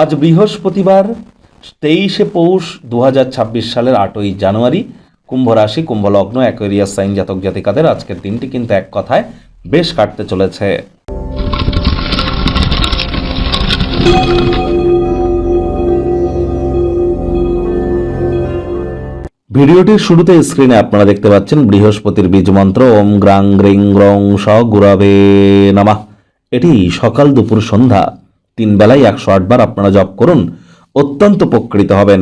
আজ বৃহস্পতিবার 23শে পৌষ 2026 সালের 8ই জানুয়ারি। কুম্ভ রাশি, কুম্ভ লগ্ন, অ্যাকোয়ারিয়াস সাইন জাতক জাতিকাদের আজকের দিনটি কিন্তু এক কথায় বেশ কাটতে চলেছে। ভিডিওটির শুরুতে স্ক্রিনে আপনারা দেখতে পাচ্ছেন বৃহস্পতির বীজ মন্ত্র ওম গ্রাং গ্রিং গ্রং স গুরবে নমঃ। এটি সকাল দুপুর সন্ধ্যা 3 বেলায় 108 বার আপনারা জপ করুন, অত্যন্ত উপকৃত হবেন।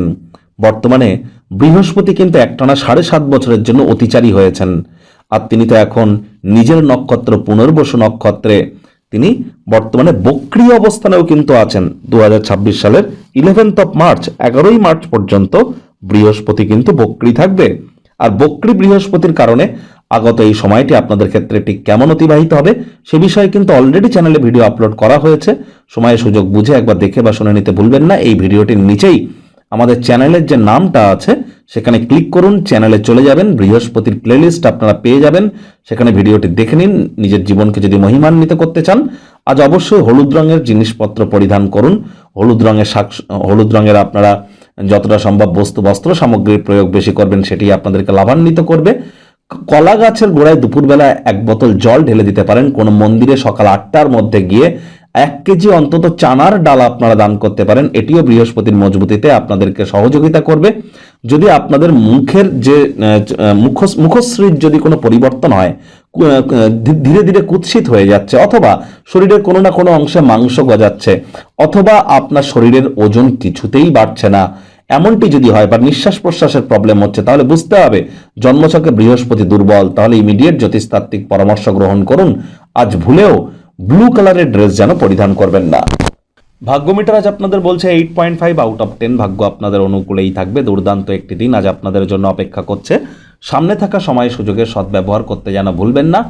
বর্তমানে বৃহস্পতি কিন্তু একটানা 7.5 বছরের জন্য অতিচারী হয়েছেন, আর তিনি তো এখন নিজের নক্ষত্র পুনর্বসু নক্ষত্রে তিনি বর্তমানে বক্রী অবস্থানেও কিন্তু আছেন। 2026 সালের 11 মার্চ 11ই মার্চ পর্যন্ত বৃহস্পতি কিন্তু বক্রী থাকবে। আর বক্রী বৃহস্পতির কারণে আগত এই সময়টি আপনাদের ক্ষেত্রে ঠিক কেমন অতিবাহিত হবে সে বিষয়ে কিন্তু অলরেডি চ্যানেলে ভিডিও আপলোড করা হয়েছে। সময় সুযোগ বুঝে একবার দেখে বা শুনে নিতে ভুলবেন না। এই ভিডিওটির নিচেই আমাদের চ্যানেলের যে নামটা আছে সেখানে ক্লিক করুন, চ্যানেলে চলে যাবেন, বৃহস্পতির প্লেলিস্ট আপনারা পেয়ে যাবেন। সেখানে ভিডিওটি দেখে নিন। নিজের জীবনকে যদি মহিমান্বিত করতে চান, আজ অবশ্যই হলুদ রঙের জিনিসপত্র পরিধান করুন। হলুদ রঙের আপনারা যতটা সম্ভব বস্ত্র সামগ্রীর প্রয়োগ বেশি করবেন, সেটি আপনাদেরকে লাভান্বিত করবে। কলা গাছের গোড়ায় দুপুরবেলা 1 বোতল জল ঢেলে দিতে পারেন। কোনো মন্দিরে সকাল 8টার মধ্যে গিয়ে 1 কেজি অন্তত চানার ডাল আপনারা দান করতে পারেন। এটিও বৃহস্পতির মজবুতিতে আপনাদেরকে সহযোগিতা করবে। যদি আপনাদের মুখের যে মুখশ্রীর যদি কোনো পরিবর্তন হয়, ধীরে ধীরে কুৎসিত হয়ে যাচ্ছে, অথবা শরীরের কোনো না কোনো অংশে মাংস গজাচ্ছে, অথবা আপনার শরীরের ওজন কিছুতেই বাড়ছে না, এমনটি যদি হয় বা নিঃশ্বাস প্রশ্বাসের প্রবলেম হচ্ছে, তাহলে বুঝতে হবে জন্মছকে বৃহস্পতি দুর্বল। তাহলে ইমিডিয়েট জ্যোতিষতাত্ত্বিক পরামর্শ গ্রহণ করুন। আজ ভুলেও ব্লু কালারের ড্রেস যেন পরিধান করবেন না। ভাগ্য মিটার আজ আপনাদের বলছে 8.5 আউট অফ 10। ভাগ্য আপনাদের অনুকূলেই থাকবে। দুর্দান্ত একটি দিন আজ আপনাদের জন্য অপেক্ষা করছে। সামনে থাকা সময় সুযোগের সদ্ব্যবহার করতে যেন ভুলবেন না।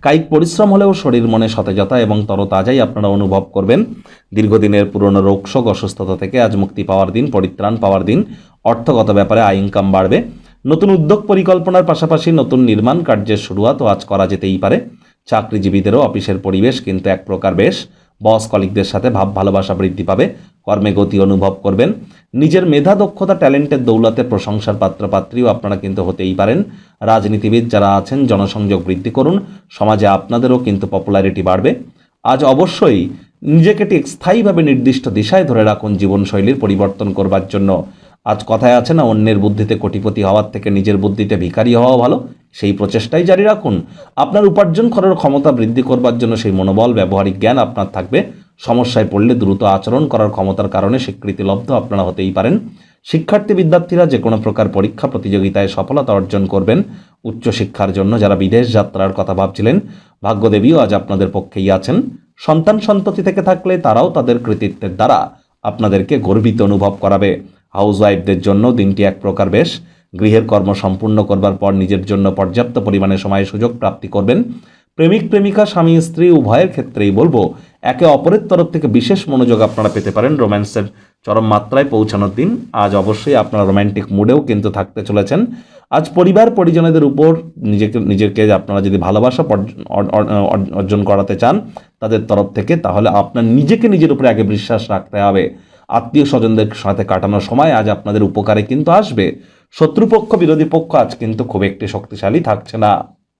কায়িক পরিশ্রম হলেও শরীর মনে সতেজতা এবং তরতাজাই আপনারা অনুভব করবেন। দীর্ঘদিনের পুরনো রোগশোক অসুস্থতা থেকে আজ মুক্তি পাওয়ার দিন, পরিত্রাণ পাওয়ার দিন। অর্থগত ব্যাপারে আয় ইনকাম বাড়বে। নতুন উদ্যোগ পরিকল্পনার পাশাপাশি নতুন নির্মাণ কার্যের শুরুয়াতও আজ করা যেতেই পারে। চাকরিজীবীদেরও অফিসের পরিবেশ কিন্তু এক প্রকার বেশ। বস কলিগদের সাথে ভাব ভালোবাসা বৃদ্ধি পাবে। কর্মে গতি অনুভব করবেন। নিজের মেধা দক্ষতা ট্যালেন্টের দৌলতে প্রশংসার পাত্রপাত্রীও আপনারা কিন্তু হতেই পারেন। রাজনীতিবিদ যারা আছেন জনসংযোগ বৃদ্ধি করুন। সমাজে আপনাদেরও কিন্তু পপুলারিটি বাড়বে। আজ অবশ্যই নিজেকে ঠিক স্থায়ীভাবে নির্দিষ্ট দিশায় ধরে রাখুন জীবনশৈলীর পরিবর্তন করবার জন্য। আজ কথায় আছে না, অন্যের বুদ্ধিতে কোটিপতি হওয়ার থেকে নিজের বুদ্ধিতে ভিখারি হওয়া ভালো। সেই প্রচেষ্টাই জারি রাখুন। আপনার উপার্জন করার ক্ষমতা বৃদ্ধি করবার জন্য সেই মনোবল, ব্যবহারিক জ্ঞান আপনার থাকবে। সমস্যায় পড়লে দ্রুত আচরণ করার ক্ষমতার কারণে স্বীকৃতিলব্ধ আপনারা হতেই পারেন। বিদ্যার্থীরা যে কোনো প্রকার পরীক্ষা প্রতিযোগিতায় সফলতা অর্জন করবেন। উচ্চশিক্ষার জন্য যারা বিদেশ যাত্রার কথা ভাবছিলেন, ভাগ্যদেবীও আজ আপনাদের পক্ষেই আছেন। সন্তান সন্ততি থেকে থাকলে তারাও তাদের কৃতিত্বের দ্বারা আপনাদেরকে গর্বিত অনুভব করাবে। হাউসওয়াইফদের জন্য দিনটি এক প্রকার বেশ। গৃহের কর্ম সম্পূর্ণ করবার পর নিজের জন্য পর্যাপ্ত পরিমাণে সময় সুযোগ প্রাপ্তি করবেন। প্রেমিক প্রেমিকা, স্বামী স্ত্রী উভয়ের ক্ষেত্রেই বলবো একে অপরের তরফ থেকে বিশেষ মনোযোগ আপনারা পেতে পারেন। রোম্যান্সের চরম মাত্রায় পৌঁছানোর দিন। আজ অবশ্যই আপনারা রোম্যান্টিক মুডেও কিন্তু থাকতে চলেছেন। আজ পরিবার পরিজনদের উপর নিজেকে আপনারা যদি ভালোবাসা অর্জন করাতে চান তাদের তরফ থেকে, তাহলে আপনার নিজেকে নিজের উপরে আগে বিশ্বাস রাখতে হবে। আত্মীয় স্বজনদের সাথে কাটানোর সময় আজ আপনাদের উপকারে কিন্তু আসবে। শত্রুপক্ষ বিরোধী পক্ষ আজ কিন্তু খুব একটি শক্তিশালী থাকছে না।